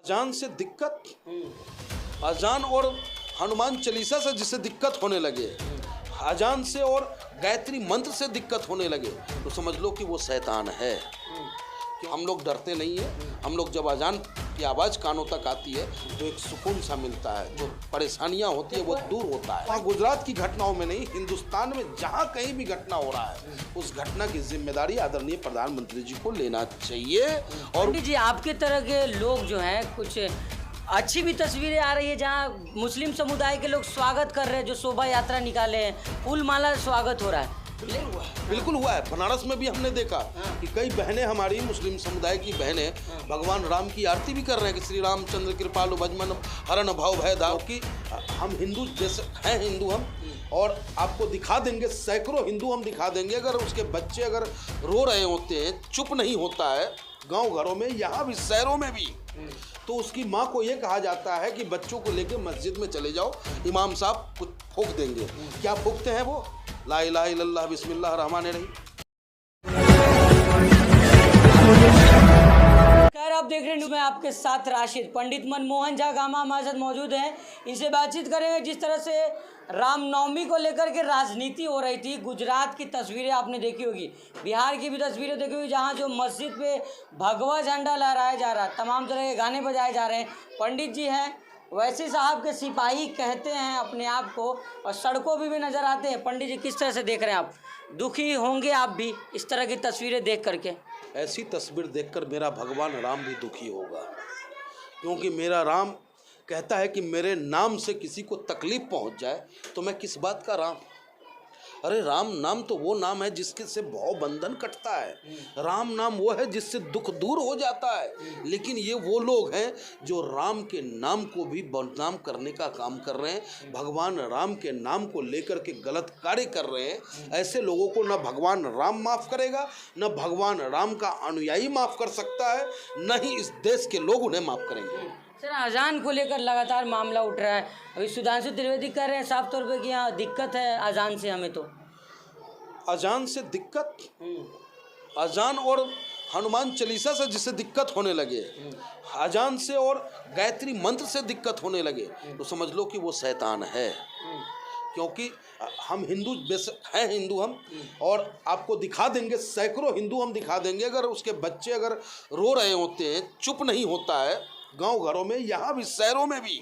अजान से दिक्कत, अजान और हनुमान चालीसा से जिसे दिक्कत होने लगे, अजान से और गायत्री मंत्र से दिक्कत होने लगे, तो समझ लो कि वो शैतान है। कि हम लोग डरते नहीं हैं। हम लोग जब अजान की आवाज़ कानों तक आती है तो एक सुकून सा मिलता है, जो परेशानियां होती है वो दूर होता है। गुजरात की घटनाओं में नहीं, हिंदुस्तान में जहाँ कहीं भी घटना हो रहा है उस घटना की जिम्मेदारी आदरणीय प्रधानमंत्री जी को लेना चाहिए। और पंडित जी, आपके तरह के लोग जो हैं, कुछ अच्छी भी तस्वीरें आ रही है जहाँ मुस्लिम समुदाय के लोग स्वागत कर रहे हैं, जो शोभा यात्रा निकाले हैं, फूल माला स्वागत हो रहा है। बिल्कुल हुआ है। बनारस में भी हमने देखा कि कई बहनें, हमारी मुस्लिम समुदाय की बहनें भगवान राम की आरती भी कर रहे हैं कि श्री रामचंद्र कृपालु भजमन हरण भव भय दाव की। हम हिंदू जैसे हैं, हिंदू हम, और आपको दिखा देंगे, सैकड़ों हिंदू हम दिखा देंगे। अगर उसके बच्चे अगर रो रहे होते हैं, चुप नहीं होता है गांव घरों में, यहाँ भी शहरों में भी, तो उसकी माँ को ये कहा जाता है कि बच्चों को लेकर मस्जिद में चले जाओ, इमाम साहब कुछ फूंक देंगे। क्या फूंकते हैं वो? ला इलाहा इल्लल्लाह बिस्मिल्लाह रहमान रहीम। खैर, आप देख रहे हैं, मैं आपके साथ राशिद। पंडित मनमोहन झा गामा हमारे साथ मौजूद हैं। इनसे बातचीत करेंगे जिस तरह से रामनवमी को लेकर के राजनीति हो रही थी। गुजरात की तस्वीरें आपने देखी होगी, बिहार की भी तस्वीरें देखी होगी, जहां जो मस्जिद पे भगवा झंडा लहराया जा रहा है, तमाम तरह के गाने बजाए जा रहे हैं। पंडित जी हैं, वैसे साहब के सिपाही कहते हैं अपने आप को, और सड़कों पे भी नज़र आते हैं। पंडित जी, किस तरह से देख रहे हैं आप? दुखी होंगे आप भी इस तरह की तस्वीरें देख करके? ऐसी तस्वीर देखकर मेरा भगवान राम भी दुखी होगा, क्योंकि मेरा राम कहता है कि मेरे नाम से किसी को तकलीफ पहुंच जाए तो मैं किस बात का राम। अरे राम नाम तो वो नाम है जिसके से भव बंधन कटता है। राम नाम वो है जिससे दुख दूर हो जाता है। लेकिन ये वो लोग हैं जो राम के नाम को भी बदनाम करने का काम कर रहे हैं, भगवान राम के नाम को लेकर के गलत कार्य कर रहे हैं। ऐसे लोगों को न भगवान राम माफ़ करेगा, न भगवान राम का अनुयायी माफ़ कर सकता है, न ही इस देश के लोग उन्हें माफ़ करेंगे। सर, अजान को लेकर लगातार मामला उठ रहा है। अभी सुधांशु त्रिवेदी कह रहे हैं साफ तौर पे कि यहाँ दिक्कत है अजान से हमें। तो अजान से दिक्कत, अजान और हनुमान चालीसा से जिसे दिक्कत होने लगे, अजान से और गायत्री मंत्र से दिक्कत होने लगे, तो समझ लो कि वो शैतान है। क्योंकि हम हिंदू हैं, हिंदू हम, और आपको दिखा देंगे, सैकड़ों हिंदू हम दिखा देंगे। अगर उसके बच्चे अगर रो रहे होते हैं, चुप नहीं होता है गांव घरों में, यहाँ भी शहरों में भी,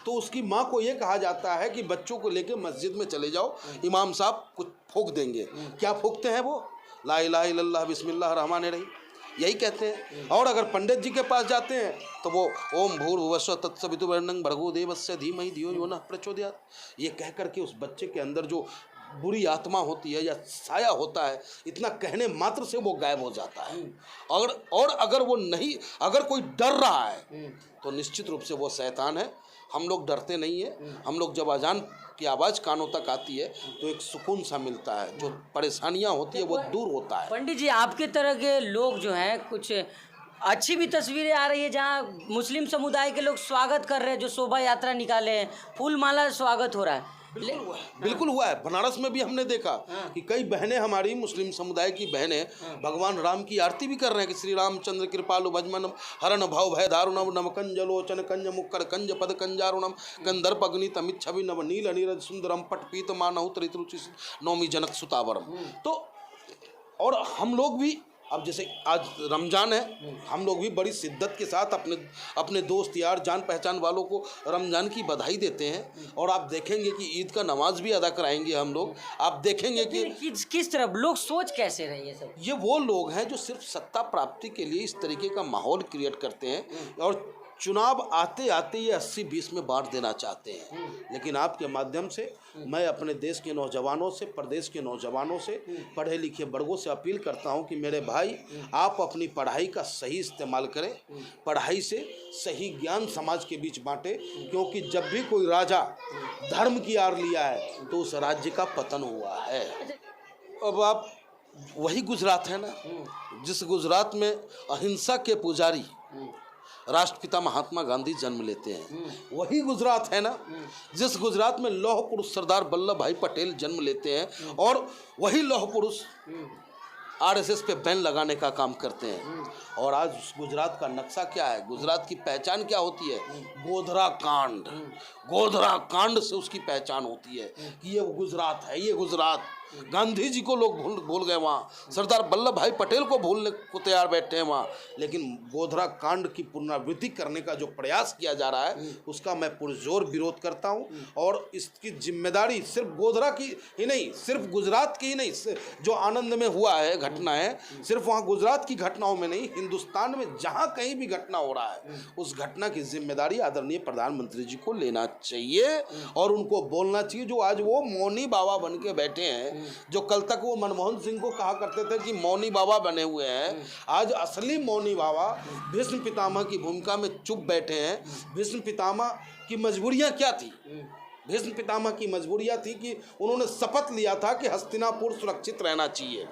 तो उसकी माँ को ये कहा जाता है कि बच्चों को लेकर मस्जिद में चले जाओ, इमाम साहब कुछ फूंक देंगे। क्या फूंकते हैं वो? ला इलाहा इल्लल्लाह बिस्मिल्लाह रहमान रहीम, यही कहते हैं। और अगर पंडित जी के पास जाते हैं तो वो ओम भूर्भुवस्सुः तत्सवितुर्वरेण्यं भर्गो देवस्य धीमहि धियो यो नः प्रचोदयात्, ये कह करके उस बच्चे के अंदर जो बुरी आत्मा होती है या साया होता है, इतना कहने मात्र से वो गायब हो जाता है। और अगर वो नहीं, अगर कोई डर रहा है तो निश्चित रूप से वो शैतान है। हम लोग डरते नहीं हैं। हम लोग जब अजान की आवाज़ कानों तक आती है तो एक सुकून सा मिलता है, जो परेशानियां होती है वो दूर होता है। पंडित जी, आपके तरह के लोग जो हैं, कुछ अच्छी भी तस्वीरें आ रही है जहाँ मुस्लिम समुदाय के लोग स्वागत कर रहे हैं, जो शोभा यात्रा निकाले हैं, फूल माला स्वागत हो रहा है। बिल्कुल हुआ है। बनारस में भी हमने देखा कि कई बहनें, हमारी मुस्लिम समुदाय की बहनें भगवान राम की आरती भी कर रहे हैं कि श्री रामचंद्र कृपालु भजमन हरण भव भय दारुणम नम कंजलोचन कंज मुक्कर कंज पद कंजारुणम कंदर्प अग्नि तमित छवि नव नील नीरज सुंदरम पटपीत मानहु त्रितरुचि नौमी जनक सुतावरम। तो और हम लोग भी, अब जैसे आज रमज़ान है, हम लोग भी बड़ी शिद्दत के साथ अपने दोस्त यार, जान पहचान वालों को रमज़ान की बधाई देते हैं। और आप देखेंगे कि ईद का नमाज भी अदा कराएंगे हम लोग। आप देखेंगे कि किस तरह लोग सोच कैसे रहे हैं सब। ये वो लोग हैं जो सिर्फ सत्ता प्राप्ति के लिए इस तरीके का माहौल क्रिएट करते हैं, और चुनाव आते आते ये 80-20 में बांट देना चाहते हैं। लेकिन आपके माध्यम से मैं अपने देश के नौजवानों से, प्रदेश के नौजवानों से, पढ़े लिखे वर्गों से अपील करता हूं कि मेरे भाई, आप अपनी पढ़ाई का सही इस्तेमाल करें, पढ़ाई से सही ज्ञान समाज के बीच बांटें। क्योंकि जब भी कोई राजा धर्म की आड़ लिया है तो उस राज्य का पतन हुआ है। अब आप, वही गुजरात है ना, जिस गुजरात में अहिंसा के पुजारी राष्ट्रपिता महात्मा गांधी जन्म लेते हैं, वही गुजरात है ना जिस गुजरात में लौह पुरुष सरदार वल्लभ भाई पटेल जन्म लेते हैं, और वही लौह पुरुष आरएसएस पे बैन लगाने का काम करते हैं। और आज गुजरात का नक्शा क्या है, गुजरात की पहचान क्या होती है? गोधरा कांड। गोधरा कांड से उसकी पहचान होती है कि ये गुजरात है, ये गुजरात। गांधी जी को लोग भूल गए वहाँ, सरदार वल्लभ भाई पटेल को भूलने को तैयार बैठे हैं वहाँ, लेकिन गोधरा कांड की पुनरावृत्ति करने का जो प्रयास किया जा रहा है उसका मैं पुरजोर विरोध करता हूँ। और इसकी जिम्मेदारी सिर्फ गोधरा की ही नहीं, सिर्फ गुजरात की ही नहीं, जो आनंद में हुआ है घटना है, सिर्फ वहाँ गुजरात की घटनाओं में नहीं, हिंदुस्तान में जहाँ कहीं भी घटना हो रहा है उस घटना की जिम्मेदारी आदरणीय प्रधानमंत्री जी को लेना चाहिए और उनको बोलना चाहिए। जो आज वो मौनी बाबा बन के बैठे हैं, जो कल तक वो मनमोहन सिंह को कहा करते थे कि मौनी बाबा बने हुए हैं, आज असली मौनी बाबा भीष्म पितामह की भूमिका में चुप बैठे हैं। भीष्म पितामह की मजबूरियां क्या थी? भीष्म पितामह की मजबूरियां थी कि उन्होंने शपथ लिया था कि हस्तिनापुर सुरक्षित रहना चाहिए,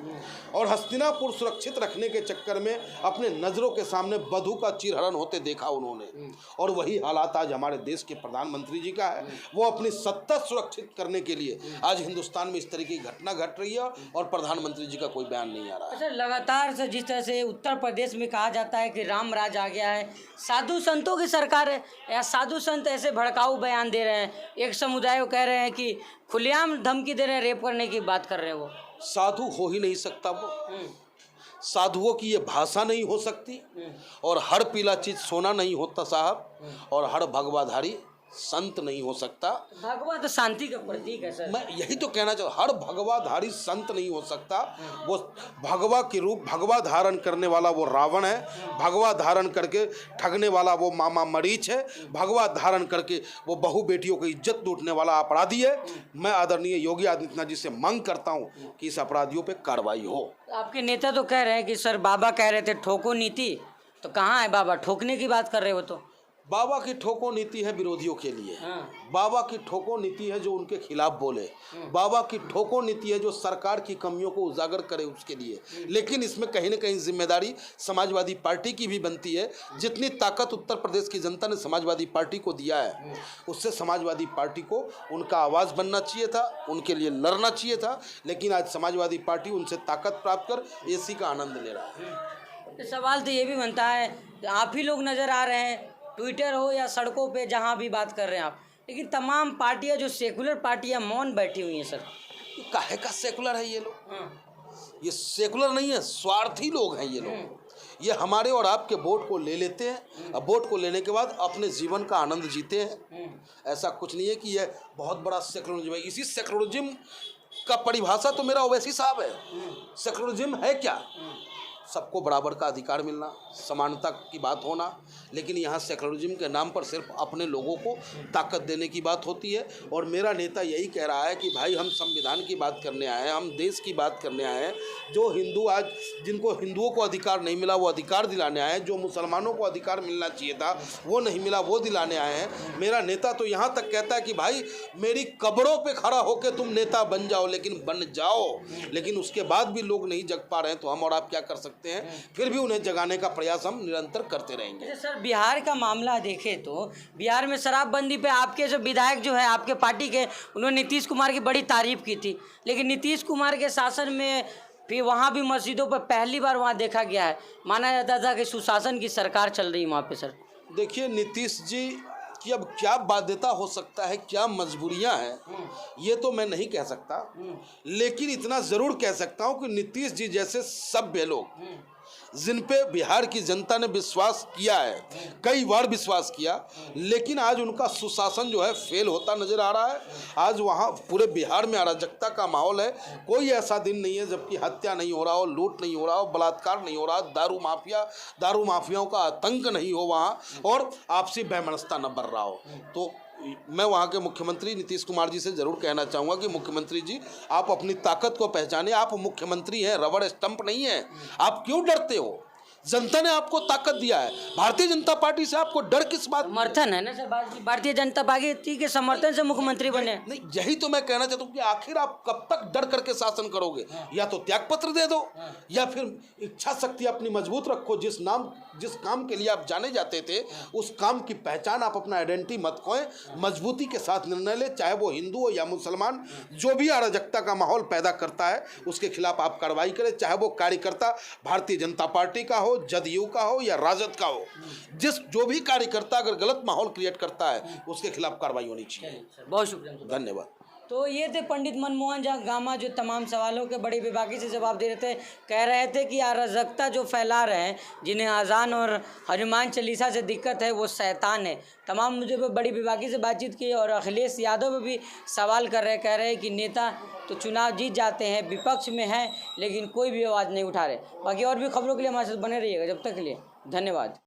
और हस्तिनापुर सुरक्षित रखने के चक्कर में अपने नज़रों के सामने बधू का चीरहरण होते देखा उन्होंने। और वही हालात आज हमारे देश के प्रधानमंत्री जी का है। वो अपनी सत्ता सुरक्षित करने के लिए आज हिंदुस्तान में इस तरह की घटना घट रही है और प्रधानमंत्री जी का कोई बयान नहीं आ रहा है। अच्छा, लगातार से जिस तरह से उत्तर प्रदेश में कहा जाता है कि राम राज आ गया है, साधु संतों की सरकार है, या साधु संत ऐसे भड़काऊ बयान दे रहे हैं, एक समुदाय को कह रहे हैं कि खुलेआम धमकी दे रहे हैं, रेप करने की बात कर रहे हैं। वो साधु हो ही नहीं सकता, वो साधुओं की ये भाषा नहीं हो सकती, और हर पीला चीज सोना नहीं होता साहब, और हर भगवाधारी संत नहीं हो सकता। भगवा तो शांति का प्रतीक है सर। मैं यही तो कहना चाहूँ, हर भगवाधारी संत नहीं हो सकता। वो भगवा के रूप, भगवा धारण करने वाला वो रावण है, भगवा धारण करके ठगने वाला वो मामा मरीच है, भगवा धारण करके वो बहु बेटियों की इज्जत लूटने वाला अपराधी है। मैं आदरणीय योगी आदित्यनाथ जी से मांग करता हूँ कि इस अपराधियों पर कार्रवाई हो। आपके नेता तो कह रहे हैं कि सर बाबा कह रहे थे ठोको नीति, तो कहाँ है बाबा? ठोकने की बात कर रहे हो तो बाबा की ठोको नीति है विरोधियों के लिए, बाबा की ठोको नीति है जो उनके खिलाफ बोले, बाबा की ठोको नीति है जो सरकार की कमियों को उजागर करे उसके लिए। लेकिन इसमें कहीं न कहीं जिम्मेदारी समाजवादी पार्टी की भी बनती है। जितनी ताकत उत्तर प्रदेश की जनता ने समाजवादी पार्टी को दिया है, उससे समाजवादी पार्टी को उनका आवाज़ बनना चाहिए था, उनके लिए लड़ना चाहिए था। लेकिन आज समाजवादी पार्टी उनसे ताकत प्राप्त कर एसी का आनंद ले रहा है। सवाल तो ये भी बनता है, आप ही लोग नज़र आ रहे हैं, ट्विटर हो या सड़कों पे जहाँ भी बात कर रहे हैं आप, लेकिन तमाम पार्टियां जो सेकुलर पार्टियां मौन बैठी हुई हैं सर। काहे का सेकुलर है ये लोग? ये सेकुलर नहीं है, स्वार्थी लोग हैं ये लोग। ये हमारे और आपके वोट को ले लेते हैं, अब वोट को लेने के बाद अपने जीवन का आनंद जीते हैं। ऐसा कुछ नहीं है कि यह बहुत बड़ा सेकुलरिज्म है। इसी सेकुलरिज्म का परिभाषा तो मेरा ओवैसी साहब है। सेकुलरिज्म है क्या? सबको बराबर का अधिकार मिलना, समानता की बात होना। लेकिन यहाँ सेकुलरिज्म के नाम पर सिर्फ अपने लोगों को ताकत देने की बात होती है। और मेरा नेता यही कह रहा है कि भाई हम संविधान की बात करने आए हैं, हम देश की बात करने आए हैं। जो हिंदू आज, जिनको हिंदुओं को अधिकार नहीं मिला वो अधिकार दिलाने आए हैं, जो मुसलमानों को अधिकार मिलना चाहिए था वो नहीं मिला वो दिलाने आए हैं। मेरा नेता तो यहाँ तक कहता है कि भाई मेरी कब्रों पर खड़ा होकर तुम नेता बन जाओ, लेकिन बन जाओ। लेकिन उसके बाद भी लोग नहीं जग पा रहे हैं तो हम और आप क्या कर सकते हैं? फिर भी उन्हें जगाने का प्रयास हम निरंतर करते रहेंगे। सर, बिहार का मामला देखें तो बिहार में शराबबंदी पे आपके जो विधायक जो है आपके पार्टी के, उन्होंने नीतीश कुमार की बड़ी तारीफ की थी। लेकिन नीतीश कुमार के शासन में फिर वहाँ भी मस्जिदों पर पहली बार वहाँ देखा गया है, माना जाता था कि सुशासन की सरकार चल रही है वहाँ पे। सर देखिए, नीतीश जी कि अब क्या बाध्यता हो सकता है, क्या मजबूरियां हैं, ये तो मैं नहीं कह सकता। लेकिन इतना ज़रूर कह सकता हूं कि नीतीश जी जैसे सभ्य लोग जिन पे बिहार की जनता ने विश्वास किया है, कई बार विश्वास किया, लेकिन आज उनका सुशासन जो है फेल होता नज़र आ रहा है। आज वहाँ पूरे बिहार में अराजकता का माहौल है। कोई ऐसा दिन नहीं है जबकि हत्या नहीं हो रहा हो, लूट नहीं हो रहा हो, बलात्कार नहीं हो रहा, दारू माफियाओं का आतंक नहीं हो वहाँ, और आपसी वैमनस्यता न बढ़ रहा हो। तो मैं वहाँ के मुख्यमंत्री नीतीश कुमार जी से ज़रूर कहना चाहूँगा कि मुख्यमंत्री जी, आप अपनी ताकत को पहचाने। आप मुख्यमंत्री हैं, रबड़ स्टंप नहीं है। आप क्यों डरते हो? जनता ने आपको ताकत दिया है। भारतीय जनता पार्टी से आपको डर किस बात की है? समर्थन है ना सर, भारतीय जनता पार्टी के समर्थन से मुख्यमंत्री बने। नहीं, यही तो मैं कहना चाहता हूँ कि आखिर आप कब तक डर करके शासन करोगे? या तो त्याग पत्र दे दो, या फिर इच्छा शक्ति अपनी मजबूत रखो। जिस काम के लिए आप जाने जाते थे उस काम की पहचान, आप अपना आइडेंटिटी मत खोएं, मजबूती के साथ निर्णय ले, चाहे वो हिंदू हो या मुसलमान। जो भी अराजकता का माहौल पैदा करता है उसके खिलाफ आप कार्रवाई करें, चाहे वो कार्यकर्ता भारतीय जनता पार्टी का हो, जदयू का हो या राजद का हो। जो भी कार्यकर्ता अगर गलत माहौल क्रिएट करता है उसके खिलाफ कार्रवाई होनी चाहिए। बहुत शुक्रिया। धन्यवाद। तो ये थे पंडित मनमोहन गामा, जो तमाम सवालों के बड़ी बेबाकी से जवाब दे रहे थे। कह रहे थे कि अराजकता जो फैला रहे हैं, जिन्हें अजान और हनुमान चालीसा से दिक्कत है, वो शैतान है। तमाम मुझे बड़ी बेबाकी से बातचीत की। और अखिलेश यादव भी सवाल कर रहे, कह रहे हैं कि नेता तो चुनाव जीत जाते हैं, विपक्ष में हैं, लेकिन कोई भी आवाज़ नहीं उठा रहे। बाकी और भी खबरों के लिए हमारे साथ बने रहिएगा। जब तक के लिए धन्यवाद।